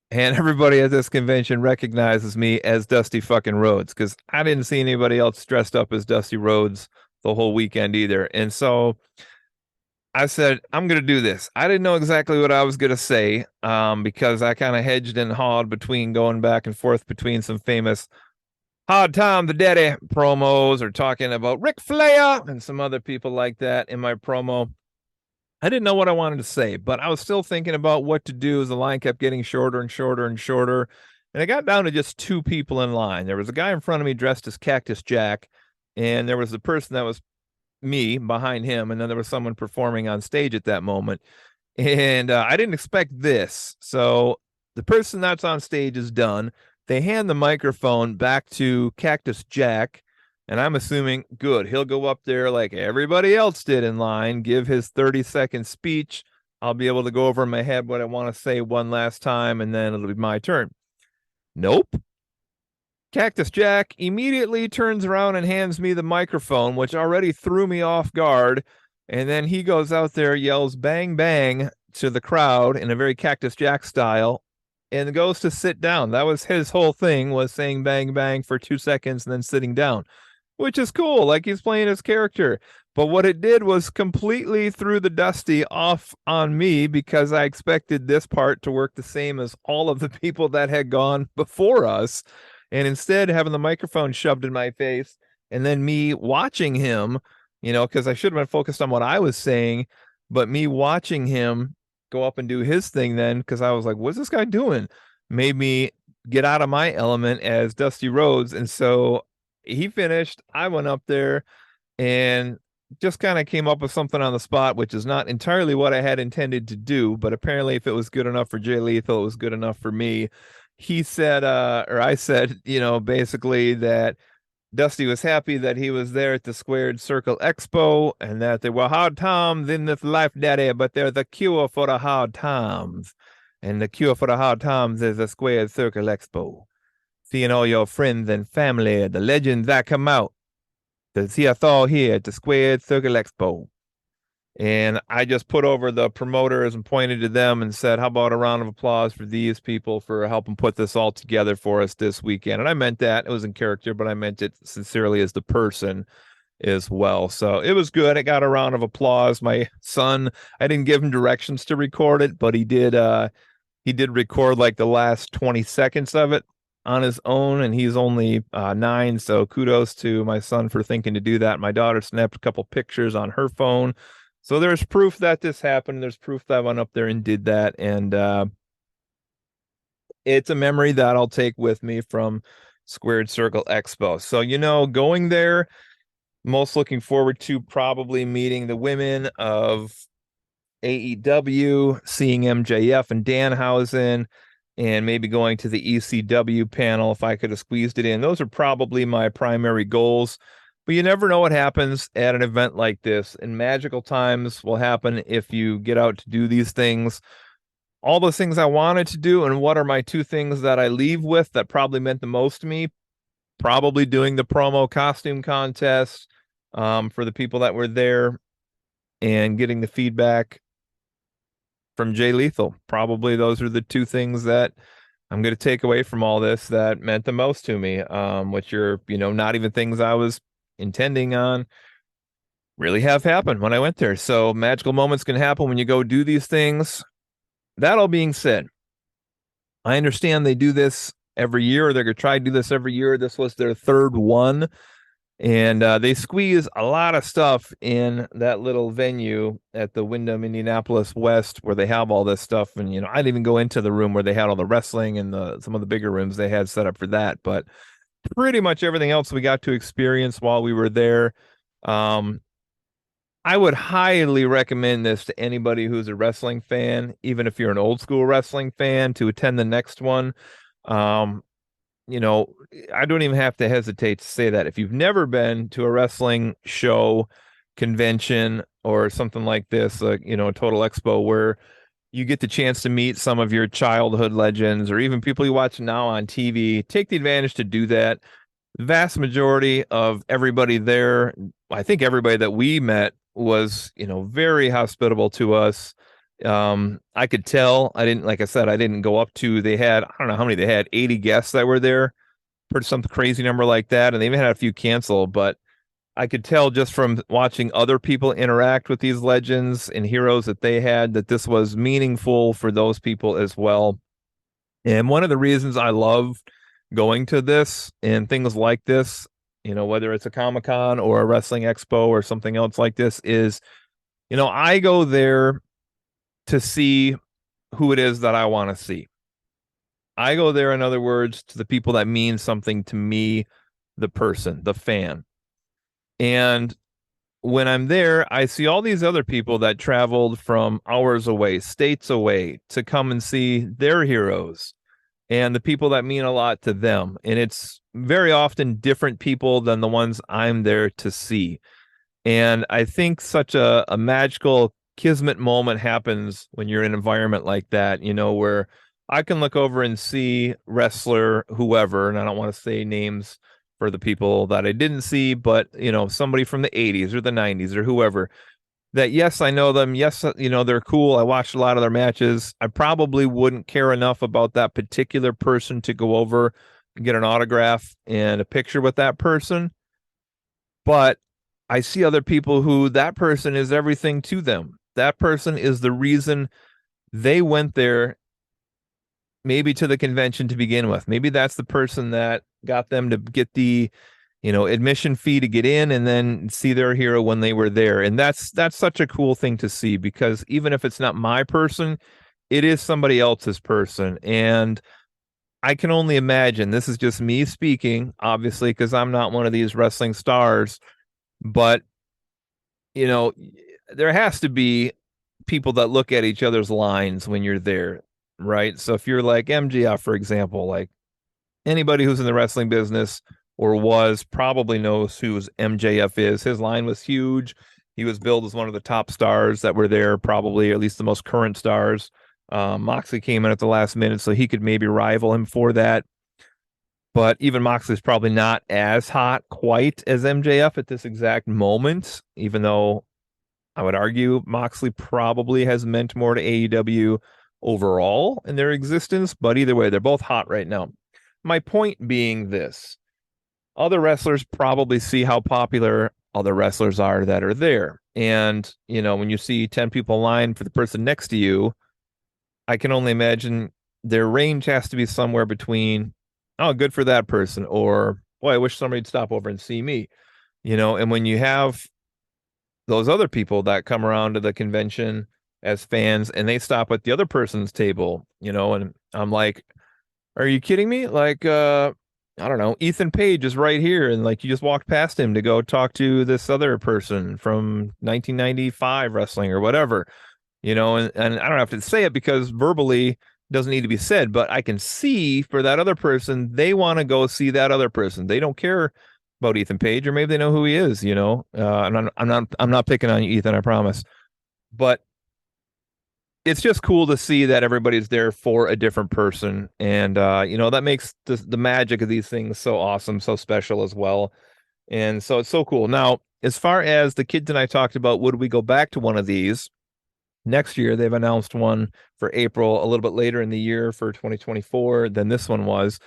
And everybody at this convention recognizes me as Dusty fucking Rhodes because I didn't see anybody else dressed up as Dusty Rhodes the whole weekend either. And so I said, I'm going to do this. I didn't know exactly what I was going to say because I kind of hedged and hawed between going back and forth between some famous Hard Time the Daddy promos or talking about Ric Flair and some other people like that in my promo. I didn't know what I wanted to say, but I was still thinking about what to do as the line kept getting shorter and shorter and shorter. And it got down to just two people in line. There was a guy in front of me dressed as Cactus Jack, and there was the person that was me behind him, and then there was someone performing on stage at that moment. And I didn't expect this. So the person that's on stage is done. They hand the microphone back to Cactus Jack, and I'm assuming, good, he'll go up there like everybody else did in line, give his 30-second speech. I'll be able to go over in my head what I want to say one last time, and then it'll be my turn. Nope. Cactus Jack immediately turns around and hands me the microphone, which already threw me off guard. And then he goes out there, yells bang, bang to the crowd in a very Cactus Jack style and goes to sit down. That was his whole thing, was saying bang, bang for 2 seconds and then sitting down, which is cool. Like he's playing his character. But what it did was completely threw the Dusty off on me because I expected this part to work the same as all of the people that had gone before us. And instead, having the microphone shoved in my face and then me watching him, because I should have been focused on what I was saying, but me watching him go up and do his thing then, because I was like, what's this guy doing? Made me get out of my element as Dusty Rhodes. And so he finished. I went up there and just kind of came up with something on the spot, which is not entirely what I had intended to do, but apparently if it was good enough for Jay Lethal, it was good enough for me. He said, or I said, basically that Dusty was happy that he was there at the Squared Circle Expo and that there were hard times in this life, Daddy, but they're the cure for the hard times. And the cure for the hard times is the Squared Circle Expo. Seeing all your friends and family, the legends that come out to see us all here at the Squared Circle Expo. And I just put over the promoters and pointed to them and said, how about a round of applause for these people for helping put this all together for us this weekend? And I meant that. It was in character, but I meant it sincerely as the person as well. So it was good. It got a round of applause. My son, I didn't give him directions to record it, but he did record like the last 20 seconds of it on his own, and he's only 9, so kudos to my son for thinking to do that. My daughter snapped a couple pictures on her phone, so there's proof that this happened. There's proof that I went up there and did that, and it's a memory that I'll take with me from Squared Circle Expo. So, going there, most looking forward to probably meeting the women of AEW, seeing MJF and Danhausen, and maybe going to the ECW panel if I could have squeezed it in. Those are probably my primary goals. But you never know what happens at an event like this, and magical times will happen if you get out to do these things. All those things I wanted to do, and what are my two things that I leave with that probably meant the most to me? Probably doing the promo costume contest for the people that were there and getting the feedback from Jay Lethal. Probably those are the two things that I'm going to take away from all this that meant the most to me, which are, not even things I was intending on really have happened when I went there. So magical moments can happen when you go do these things. That all being said, I understand they do this every year, or they're going to try to do this every year. This was their third one. And they squeeze a lot of stuff in that little venue at the Wyndham Indianapolis West where they have all this stuff. And, I didn't even go into the room where they had all the wrestling and some of the bigger rooms they had set up for that. But pretty much everything else we got to experience while we were there. I would highly recommend this to anybody who's a wrestling fan, even if you're an old school wrestling fan, to attend the next one. Um, you know, I don't even have to hesitate to say that if you've never been to a wrestling show, convention, or something like this, a Total Expo where you get the chance to meet some of your childhood legends or even people you watch now on TV, take the advantage to do that. The vast majority of everybody there, I think everybody that we met was, very hospitable to us. I could tell. I didn't, like I said, I didn't go up to, they had, I don't know how many they had, 80 guests that were there, for some crazy number like that. And they even had a few cancel, but I could tell just from watching other people interact with these legends and heroes that they had that this was meaningful for those people as well. And one of the reasons I love going to this and things like this, whether it's a Comic Con or a wrestling expo or something else like this, is, I go there to see who it is that I want to see. I go there, in other words, to the people that mean something to me, the person, the fan. And when I'm there, I see all these other people that traveled from hours away, states away to come and see their heroes and the people that mean a lot to them. And it's very often different people than the ones I'm there to see. And I think such a magical kismet moment happens when you're in an environment like that, where I can look over and see wrestler, whoever, and I don't want to say names for the people that I didn't see, but, somebody from the 80s or the 90s or whoever that, yes, I know them. Yes, they're cool. I watched a lot of their matches. I probably wouldn't care enough about that particular person to go over and get an autograph and a picture with that person. But I see other people who that person is everything to them. That person is the reason they went there, maybe to the convention to begin with. Maybe that's the person that got them to get the admission fee to get in and then see their hero when they were there. And that's such a cool thing to see, because even if it's not my person, it is somebody else's person. And I can only imagine, this is just me speaking, obviously, because I'm not one of these wrestling stars, but you know, there has to be people that look at each other's lines when you're there, right? So if you're like MJF, for example, like anybody who's in the wrestling business or was probably knows who MJF is. His line was huge. He was billed as one of the top stars that were there, probably, or at least the most current stars. Moxley came in at the last minute, so he could maybe rival him for that. But even Moxley's probably not as hot quite as MJF at this exact moment, even though I would argue Moxley probably has meant more to AEW overall in their existence. But either way, they're both hot right now. My point being this: other wrestlers probably see how popular other wrestlers are that are there. And, when you see 10 people line for the person next to you, I can only imagine their range has to be somewhere between, oh, good for that person, or, boy, I wish somebody'd stop over and see me, and when you have those other people that come around to the convention as fans and they stop at the other person's table, and I'm like, are you kidding me? Like, I don't know, Ethan Page is right here, and like you just walked past him to go talk to this other person from 1995 wrestling or whatever, and I don't have to say it because verbally doesn't need to be said, but I can see for that other person, they want to go see that other person. They don't care about Ethan Page, or maybe they know who he is, and I'm not picking on you, Ethan, I promise. But it's just cool to see that everybody's there for a different person. And, that makes the magic of these things so awesome, so special as well. And so it's so cool. Now, as far as the kids and I talked about, would we go back to one of these next year? They've announced one for April, a little bit later in the year for 2024 than this one was.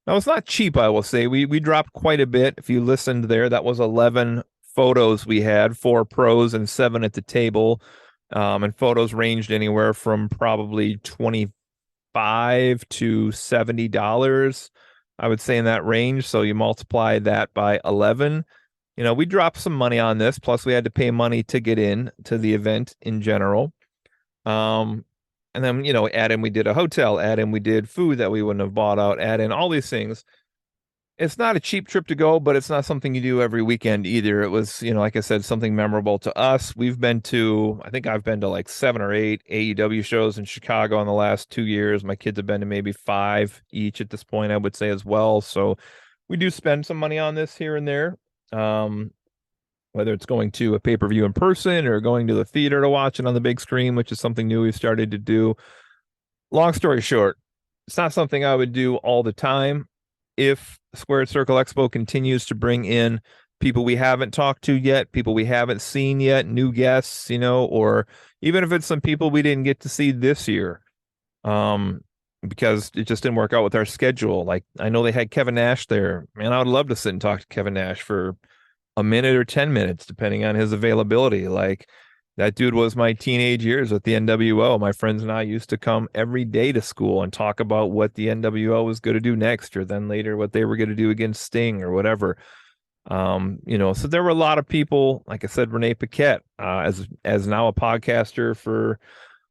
Now, it's not cheap, I will say. We dropped quite a bit. If you listened there, that was 11 photos we had, 4 pros and 7 at the table. And photos ranged anywhere from probably $25 to $70, I would say, in that range. So you multiply that by 11. We dropped some money on this. Plus, we had to pay money to get in to the event in general. And then, add in, we did a hotel, add in, we did food that we wouldn't have bought out, add in all these things. it's not a cheap trip to go, but it's not something you do every weekend either. It was, like I said, something memorable to us. I think I've been to like 7 or 8 AEW shows in Chicago in the last 2 years. My kids have been to maybe 5 each at this point, I would say as well. So we do spend some money on this here and there. Whether it's going to a pay-per-view in person or going to the theater to watch it on the big screen, which is something new we've started to do. Long story short, it's not something I would do all the time. If Squared Circle Expo continues to bring in people we haven't talked to yet, people we haven't seen yet, new guests, or even if it's some people we didn't get to see this year, because it just didn't work out with our schedule. Like, I know they had Kevin Nash there. Man, I would love to sit and talk to Kevin Nash for a minute or 10 minutes, depending on his availability. Like, that dude was my teenage years with the NWO. My friends and I used to come every day to school and talk about what the NWO was going to do next, or then later what they were going to do against Sting or whatever. So there were a lot of people, like I said, Renee Paquette, as now a podcaster for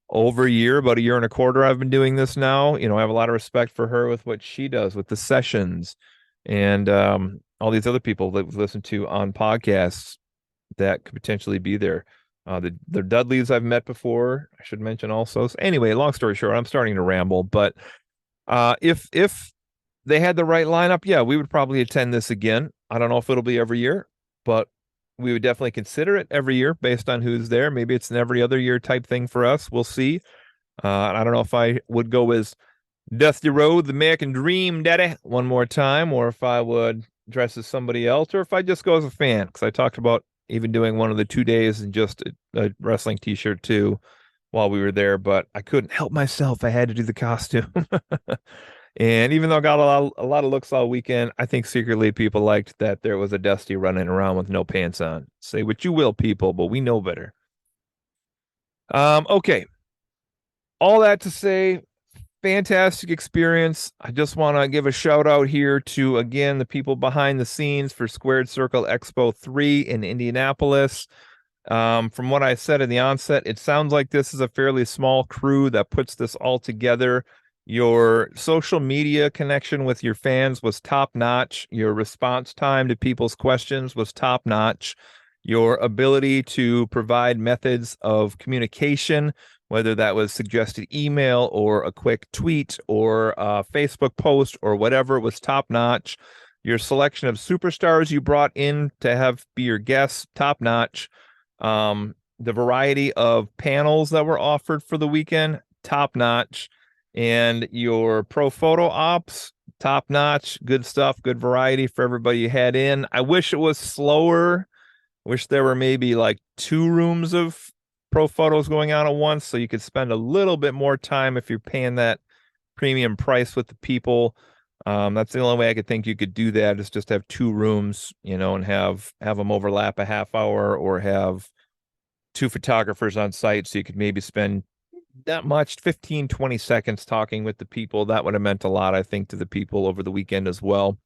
over a year, about a year and a quarter, I've been doing this now. I have a lot of respect for her with what she does with the sessions and all these other people that we've listened to on podcasts that could potentially be there. The Dudleys I've met before, I should mention also. So anyway, long story short, I'm starting to ramble, but if they had the right lineup, yeah, we would probably attend this again. I don't know if it'll be every year, but we would definitely consider it every year based on who's there. Maybe it's an every other year type thing for us. We'll see. I don't know if I would go as Dusty Rhodes, the American Dream Daddy, one more time, or if I would dress as somebody else, or if I just go as a fan, because I talked about even doing one of the 2 days and just a wrestling t-shirt too while we were there, but I couldn't help myself. I had to do the costume. And even though I got a lot of looks all weekend, I think secretly people liked that there was a Dusty running around with no pants on. Say what you will, people, but we know better. Okay. All that to say, fantastic experience. I just want to give a shout out here to, again, the people behind the scenes for Squared Circle Expo 3 in Indianapolis. From what I said in the onset, it sounds like this is a fairly small crew that puts this all together. Your social media connection with your fans was top notch. Your response time to people's questions was top notch. Your ability to provide methods of communication, whether that was suggested email or a quick tweet or a Facebook post or whatever, was top notch. Your selection of superstars you brought in to have be your guests, top notch. The variety of panels that were offered for the weekend, top notch. And your pro photo ops, top notch. Good stuff, good variety for everybody you had in. I wish it was slower. Wish there were maybe like 2 rooms of pro photos going on at once, so you could spend a little bit more time if you're paying that premium price with the people. That's the only way I could think you could do that, is just have 2 rooms, and have them overlap a half hour, or have 2 photographers on site, so you could maybe spend that much 15-20 seconds talking with the people. That would have meant a lot, I think, to the people over the weekend as well.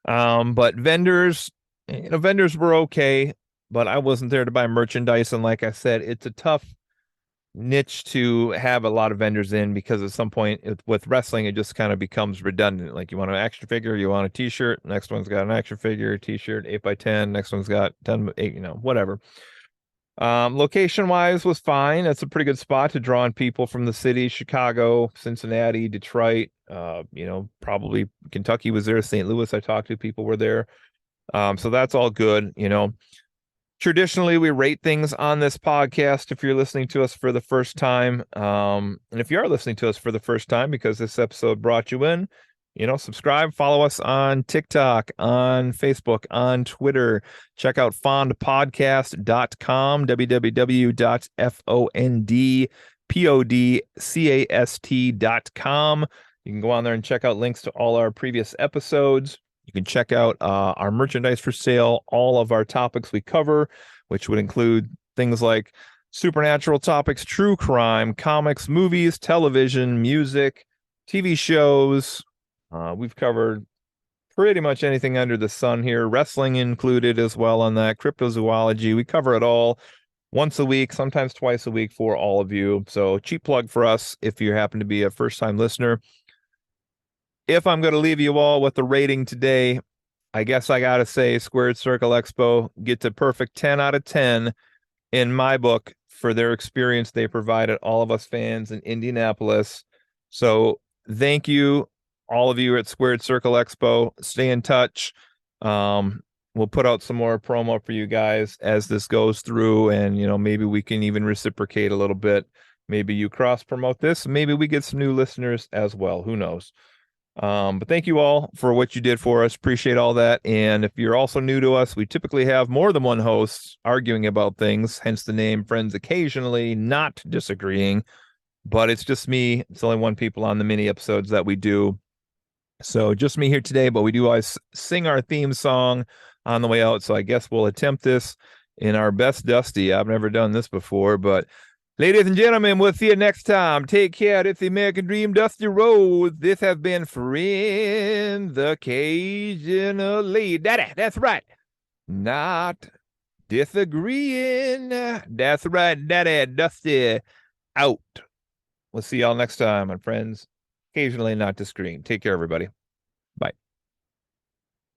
But vendors were okay, but I wasn't there to buy merchandise, and like I said, it's a tough niche to have a lot of vendors in, because at some point with wrestling it just kind of becomes redundant. Like, you want an action figure, you want a t-shirt, next one's got an action figure, t-shirt, 8x10, next one's got 10, 8, whatever. Location wise was fine. That's a pretty good spot to draw in people from the city. Chicago, Cincinnati, Detroit, probably Kentucky was there. St. Louis, I talked to, people were there. So that's all good. Traditionally we rate things on this podcast if you're listening to us for the first time. And if you are listening to us for the first time because this episode brought you in, subscribe, follow us on TikTok, on Facebook, on Twitter. Check out fondpodcast.com, www.fondpodcast.com. You can go on there and check out links to all our previous episodes. You can check out our merchandise for sale, all of our topics we cover, which would include things like supernatural topics, true crime, comics, movies, television, music, TV shows. We've covered pretty much anything under the sun here, wrestling included as well on that, cryptozoology. We cover it all once a week, sometimes twice a week for all of you. So cheap plug for us if you happen to be a first-time listener. if I'm going to leave you all with a rating today, I guess I got to say Squared Circle Expo gets a perfect 10 out of 10 in my book for their experience they provided all of us fans in Indianapolis. So thank you, all of you at Squared Circle Expo. Stay in touch. We'll put out some more promo for you guys as this goes through, and maybe we can even reciprocate a little bit. Maybe you cross promote this. Maybe we get some new listeners as well. Who knows? But thank you all for what you did for us. Appreciate all that. And if you're also new to us, we typically have more than one host arguing about things, hence the name Friends Occasionally Not Disagreeing. But it's just me. It's only one people on the mini episodes that we do. So just me here today, but we do always sing our theme song on the way out. So I guess we'll attempt this in our best Dusty. I've never done this before, but ladies and gentlemen, we'll see you next time. Take care. It's the American Dream, Dusty Rhodes. This has been Friends Occasionally. Daddy, that's right. Not disagreeing. That's right, Daddy. Dusty out. We'll see y'all next time on Friends Occasionally Not Disagreeing. Take care, everybody.